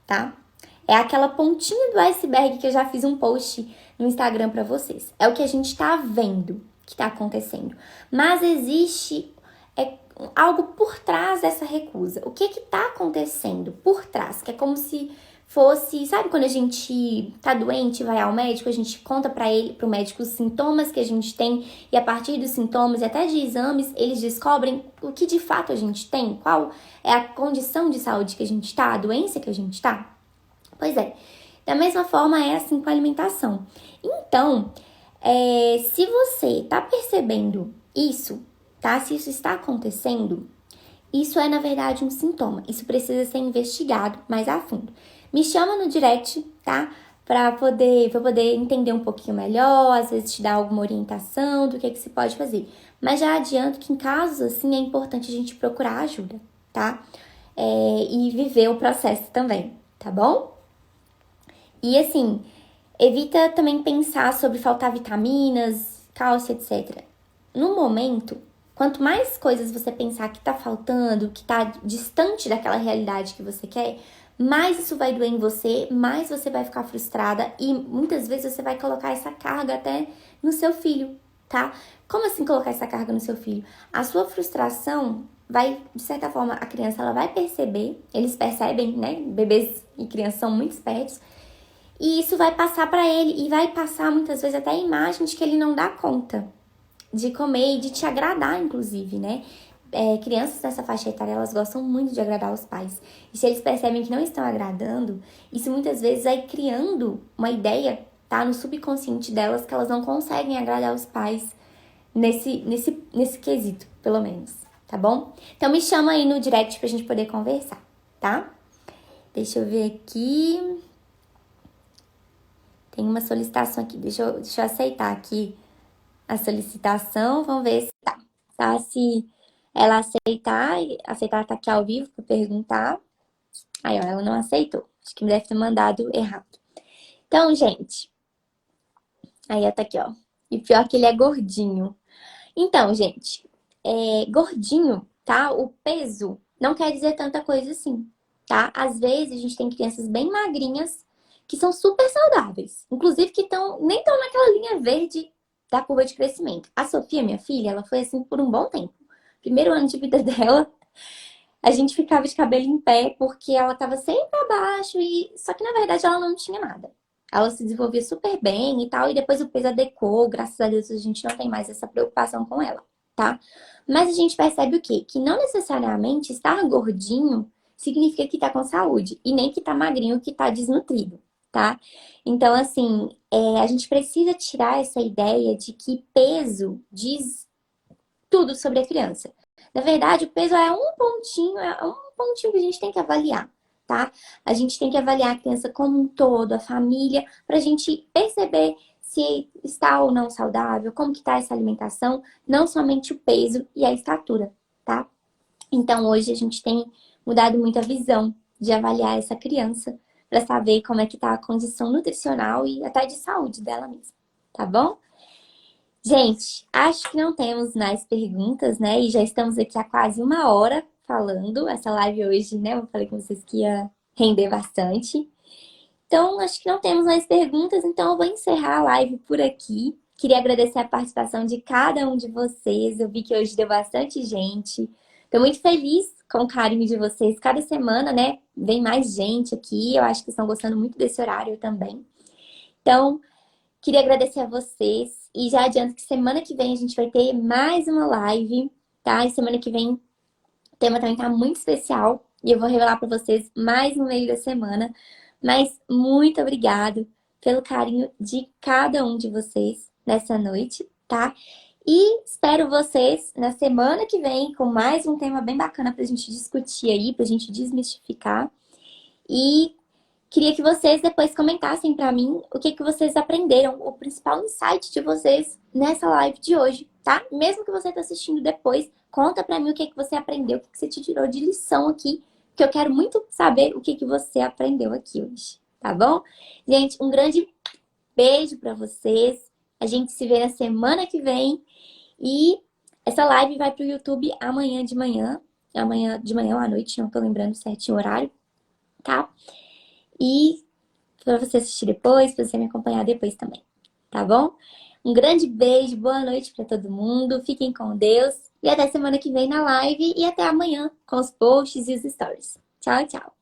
tá? É aquela pontinha do iceberg que eu já fiz um post no Instagram pra vocês. É o que a gente tá vendo que tá acontecendo. Mas existe algo por trás dessa recusa. O que que tá acontecendo por trás? Que é como se fosse, sabe quando a gente tá doente, vai ao médico, a gente conta pro médico os sintomas que a gente tem e a partir dos sintomas e até de exames, eles descobrem o que de fato a gente tem, qual é a condição de saúde que a gente tá, a doença que a gente tá. Pois é, da mesma forma é assim com a alimentação. Então, se você tá percebendo isso, tá? Se isso está acontecendo, isso é, na verdade, um sintoma. Isso precisa ser investigado mais a fundo. Me chama no direct, tá? Pra eu poder entender um pouquinho melhor, às vezes te dar alguma orientação do que se pode fazer. Mas já adianto que em casos assim é importante a gente procurar ajuda, tá? E viver o processo também, tá bom? E assim, evita também pensar sobre faltar vitaminas, cálcio, etc. No momento, quanto mais coisas você pensar que tá faltando, que tá distante daquela realidade que você quer, mais isso vai doer em você, mais você vai ficar frustrada e muitas vezes você vai colocar essa carga até no seu filho, tá? Como assim colocar essa carga no seu filho? A sua frustração vai, de certa forma, a criança ela vai perceber, eles percebem, né? Bebês e crianças são muito espertos. E isso vai passar para ele e vai passar muitas vezes até a imagem de que ele não dá conta de comer e de te agradar, inclusive, né? Crianças nessa faixa etária, elas gostam muito de agradar os pais. E se eles percebem que não estão agradando, isso muitas vezes vai criando uma ideia, tá? No subconsciente delas que elas não conseguem agradar os pais nesse quesito, pelo menos, tá bom? Então me chama aí no direct pra gente poder conversar, tá? Deixa eu ver aqui. Tem uma solicitação aqui, deixa eu aceitar aqui a solicitação, vamos ver se tá? Se ela aceitar tá aqui ao vivo para perguntar. Aí, ó, ela não aceitou. Acho que deve ter mandado errado. Então, gente, aí ela tá aqui, ó. E pior que ele é gordinho. Então, gente, gordinho, tá? O peso não quer dizer tanta coisa assim, tá? Às vezes a gente tem crianças bem magrinhas que são super saudáveis. Inclusive que nem estão naquela linha verde da curva de crescimento. A Sofia, minha filha, ela foi assim por um bom tempo. Primeiro ano de vida dela, a gente ficava de cabelo em pé porque ela tava sempre abaixo e só que na verdade ela não tinha nada. Ela se desenvolvia super bem e tal, e depois o peso adequou, graças a Deus a gente não tem mais essa preocupação com ela, tá? Mas a gente percebe o quê? Que não necessariamente estar gordinho significa que tá com saúde, e nem que tá magrinho, que tá desnutrido, tá? Então, assim, a gente precisa tirar essa ideia de que peso diz tudo sobre a criança. Na verdade, o peso é um pontinho que a gente tem que avaliar, tá? A gente tem que avaliar a criança como um todo, a família, para a gente perceber se está ou não saudável, como que está essa alimentação, não somente o peso e a estatura, tá? Então, hoje a gente tem mudado muito a visão de avaliar essa criança para saber como é que tá a condição nutricional e até de saúde dela mesma, tá bom? Gente, acho que não temos mais perguntas, né? E já estamos aqui há quase uma hora falando. Essa live hoje, né? Eu falei com vocês que ia render bastante. Então, acho que não temos mais perguntas, então eu vou encerrar a live por aqui. Queria agradecer a participação de cada um de vocês. Eu vi que hoje deu bastante gente. Estou muito feliz com o carinho de vocês. Cada semana, né? Vem mais gente aqui. Eu acho que estão gostando muito desse horário também. Então, queria agradecer a vocês e já adianto que semana que vem a gente vai ter mais uma live, tá? E semana que vem o tema também tá muito especial e eu vou revelar para vocês mais no meio da semana. Mas muito obrigado pelo carinho de cada um de vocês nessa noite, tá? E espero vocês na semana que vem com mais um tema bem bacana pra gente discutir aí, pra gente desmistificar. E queria que vocês depois comentassem pra mim o que vocês aprenderam, o principal insight de vocês nessa live de hoje, tá? Mesmo que você tá assistindo depois, conta pra mim o que você aprendeu, o que você tirou de lição aqui, que eu quero muito saber o que você aprendeu aqui hoje, tá bom? Gente, um grande beijo pra vocês. A gente se vê na semana que vem e essa live vai pro YouTube amanhã de manhã ou à noite, não tô lembrando certinho o horário, tá? E pra você assistir depois, pra você me acompanhar depois também, tá bom? Um grande beijo, boa noite pra todo mundo, fiquem com Deus e até semana que vem na live e até amanhã com os posts e os stories. Tchau, tchau!